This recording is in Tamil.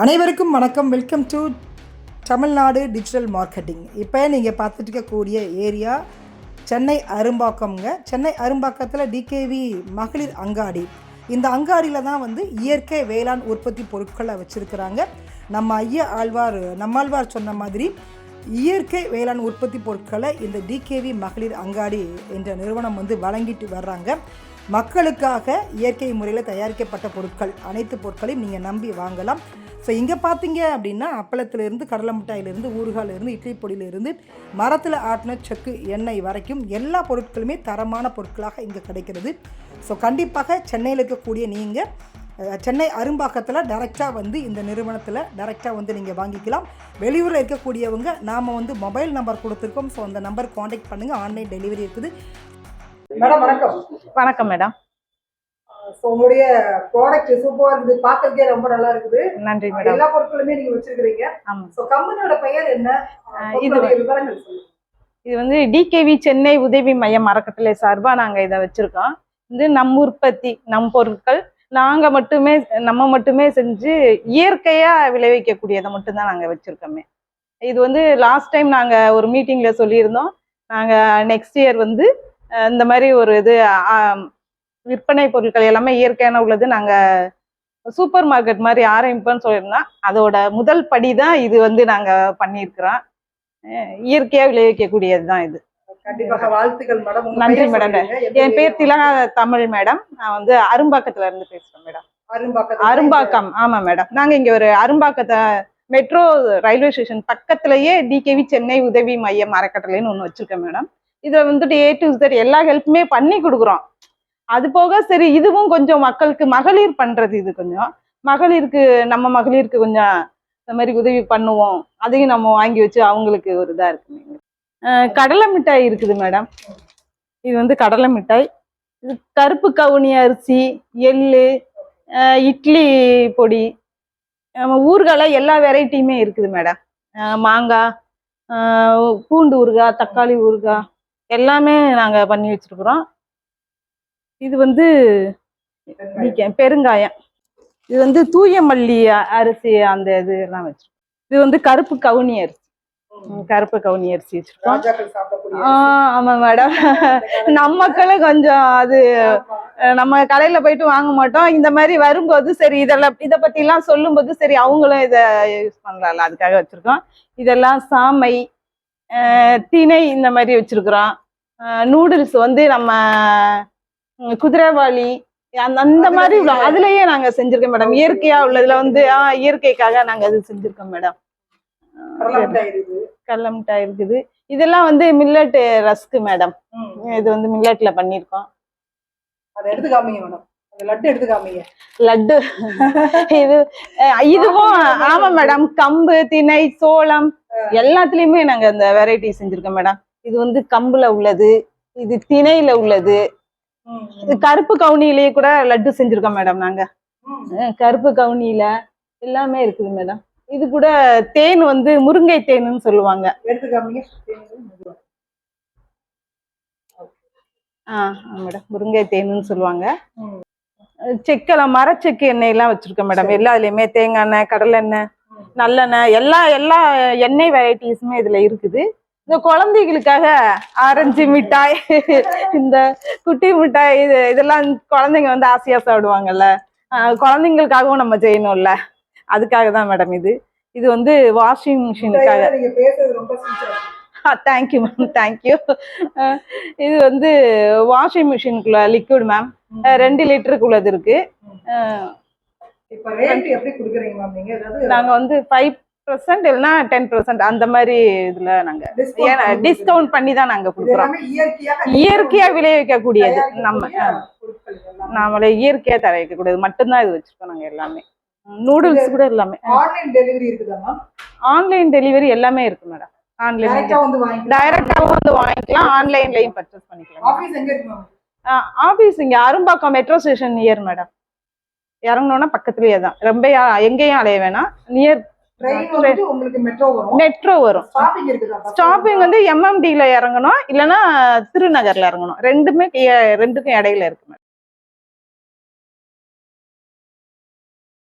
அனைவருக்கும் வணக்கம். Welcome to Tamil Nadu digital marketing. இப்போ நீங்கள் பார்த்துட்டு இருக்கக்கூடிய ஏரியா சென்னை அரும்பாக்கம்ங்க. சென்னை அரும்பாக்கத்தில் டிகேவி மகளிர் அங்காடி. இந்த அங்காடியில் தான் இயற்கை வேளாண் உற்பத்தி பொருட்களை வச்சுருக்கிறாங்க. நம்மாழ்வார் சொன்ன மாதிரி இயற்கை வேளாண் உற்பத்தி பொருட்களை இந்த டிகேவி மகளிர் அங்காடி என்ற நிறுவனம் வழங்கிட்டு வர்றாங்க. மக்களுக்காக இயற்கை முறையில் தயாரிக்கப்பட்ட பொருட்கள், அனைத்து பொருட்களையும் நீங்கள் நம்பி வாங்கலாம். ஸோ இங்கே பார்த்தீங்க அப்படின்னா அப்பளத்திலிருந்து, கடலை மிட்டாயிலிருந்து, ஊறுகாயிலிருந்து, இட்லி பொடியிலிருந்து, மரத்தில் ஆட்டின செக்கு எண்ணெய் வரைக்கும் எல்லா பொருட்களுமே தரமான பொருட்களாக இங்கே கிடைக்கிறது. ஸோ கண்டிப்பாக சென்னையில் இருக்கக்கூடிய நீங்கள் சென்னை அரும்பாக்கத்தில் டைரெக்டாக இந்த நிறுவனத்தில் டைரெக்டாக நீங்கள் வாங்கிக்கலாம். வெளியூரில் இருக்கக்கூடியவங்க நாம் மொபைல் நம்பர் கொடுத்துருக்கோம். ஸோ அந்த நம்பர் காண்டாக்ட் பண்ணுங்கள். ஆன்லைன் டெலிவரி இருக்குது. மேடம் வணக்கம். வணக்கம் மேடம். ஸோ உங்களுடைய ப்ராடக்ட் சூப்பராக இருக்குது, பார்க்கறதுக்கே ரொம்ப நல்லா இருக்குது. நன்றி மேடம். எல்லா பொருட்களுமே நீங்கள் வச்சிருக்கிறீங்க. ஆமாம். ஸோ கம்பெனியோட பெயர் என்ன, விவரங்கள் சொல்லுங்கள். இது டிகேவி சென்னை உதவி மையம் அறக்கட்டளை சார்பாக நாங்கள் இதை வச்சுருக்கோம். நம் உற்பத்தி, நம் பொருட்கள், நம்ம மட்டுமே செஞ்சு இயற்கையாக விளைவிக்கக்கூடியதை மட்டும்தான் நாங்கள் வச்சுருக்கோமே. இது லாஸ்ட் டைம் நாங்கள் ஒரு மீட்டிங்கில் சொல்லியிருந்தோம். நாங்கள் நெக்ஸ்ட் இயர் இந்த மாதிரி ஒரு இது விற்பனை பொருட்கள் எல்லாமே இயற்கையான உள்ளது நாங்கள் சூப்பர் மார்க்கெட் மாதிரி ஆரம்பிப்போன்னு சொல்லியிருந்தோம். அதோட முதல் படி தான் இது நாங்கள் பண்ணியிருக்கிறோம். இயற்கையாக விளைவிக்கக்கூடியது தான் இது. கண்டிப்பாக வாழ்த்துக்கள் மேடம். நன்றி மேடம். என் பேர் திலகா தமிழ் மேடம். நான் அரும்பாக்கத்துல இருந்து பேசுறேன் மேடம். அரும்பாக்கம். ஆமா மேடம். நாங்க இங்க ஒரு அரும்பாக்கத்தை மெட்ரோ ரயில்வே ஸ்டேஷன் பக்கத்திலேயே டிகேவி சென்னை உதவி மையம் அறக்கட்டளைன்னு ஒன்று வச்சிருக்கேன் மேடம். இதை A to Z எல்லா ஹெல்ப்புமே பண்ணி கொடுக்குறோம். அது போக சரி இதுவும் கொஞ்சம் மக்களுக்கு மகளிர் பண்றது, இது கொஞ்சம் நம்ம மகளிருக்கு கொஞ்சம் இந்த மாதிரி உதவி பண்ணுவோம். அதையும் நம்ம வாங்கி வச்சு அவங்களுக்கு ஒரு இதா இருக்கு. கடலை மிட்டாய் இருக்குது மேடம். இது கடலை மிட்டாய். இது கருப்பு கவுனி அரிசி, எள்ளு, இட்லி பொடி, ஊறுகாய் எல்லா வெரைட்டியுமே இருக்குது மேடம். மாங்காய், பூண்டு ஊறுகாய், தக்காளி ஊறுகாய் எல்லாமே நாங்கள் பண்ணி வச்சிருக்கிறோம். இது பெருங்காயம். இது தூய மல்லி அரிசி, அந்த இது எல்லாம் வச்சிருக்கோம். இது கருப்பு கவுனி அரிசி. கருப்பு கவுனி அரிசி வச்சிருக்கோம். ஆமா மேடம். நம்ம மக்களே கொஞ்சம் அது நம்ம கடையில போயிட்டு வாங்க மாட்டோம். இந்த மாதிரி வரும்போது சரி இதை பத்தி எல்லாம் சொல்லும் போது சரி அவங்களும் இதை யூஸ் பண்ணலாம்ல, அதுக்காக வச்சிருக்கோம். இதெல்லாம் சாமை, திணை இந்த மாதிரி வச்சிருக்கிறோம். நூடுல்ஸ் நம்ம குதிரைவாளி அந்த மாதிரி அதுலயே நாங்க செஞ்சிருக்கோம் மேடம். இயற்கையா உள்ளதுல இயற்கைக்காக நாங்க அது செஞ்சிருக்கோம் மேடம். கடலை மிட்டாய் இருக்குது. இதெல்லாம் மில்லட் ரஸ்க் மேடம். இது மில்லட்ல பண்ணிருக்கோம். லட்டு இதுவும் ஆமா மேடம். கம்பு, திணை, சோளம் எல்லாத்துலயுமே நாங்க இந்த வெரைட்டி செஞ்சிருக்கோம் மேடம். இது கம்புல உள்ளது, இது திணையில உள்ளது. கருப்பு கவுனியிலேயே கூட லட்டு செஞ்சிருக்கோம் மேடம். நாங்க கருப்பு கவுனியில எல்லாமே இருக்குது மேடம். இது கூட தேன் முருங்கை தேன்னு சொல்லுவாங்க. மேடம் முருங்கை தேன்னு சொல்லுவாங்க. செக்கெல்லாம் மரச்செக்கு எண்ணெய் எல்லாம் வச்சிருக்கோம் மேடம். எல்லாத்துலயுமே தேங்காய் எண்ணெய், கடலை எண்ணெய், நல்லெண்ணெய் எல்லா எண்ணெய் வெரைட்டிஸுமே இதுல இருக்குது. இந்த குழந்தைகளுக்காக ஆரஞ்சு மிட்டாய், இந்த குட்டி மிட்டாய், இதெல்லாம் குழந்தைங்க ஆசையா சாப்பிடுவாங்கல்ல, குழந்தைங்களுக்காகவும் நம்ம செய்யணும்ல, அதுக்காக தான் மேடம். இது வாஷிங் மிஷினுக்காக. Thank you ma'am, thank you. இது வாஷிங் மிஷினுக்குள்ள லிக்விட் மேம். 2 லிட்டருக்கு உள்ளது இருக்கு. நாங்க 5% இல்லைன்னா 10% அந்த மாதிரி இதுல நாங்க டிஸ்கவுண்ட் பண்ணி தான் நாங்க கொடுக்குறோம். இயற்கையா விளைவிக்கக்கூடியது, நம்மள இயற்கையா தயாரிக்கக்கூடியது மட்டும்தான் இது வச்சிருக்கோம் நாங்க. எல்லாமே நூடுல்ஸ் கூட எல்லாமே ஆன்லைன் டெலிவரி எல்லாமே இருக்கு மேடம். ஆன்லைன் டைரக்டாவும் வாங்கிக்கலாம், ஆன்லைன்லயும் பர்ச்சேஸ் பண்ணிக்கலாம். ஆபீஸ் இங்க Arumbakkam metro station near madam. இறங்கணும்னா பக்கத்துலயே தான், ரொம்ப எங்கேயும் அலைய வேணாம். நியர் மெட்ரோ வரும். ஸ்டாப்பிங் MMD ல இறங்கணும், இல்லைன்னா திருநகர்ல இறங்கணும். ரெண்டுக்கும் இடையில இருக்கு மேடம்.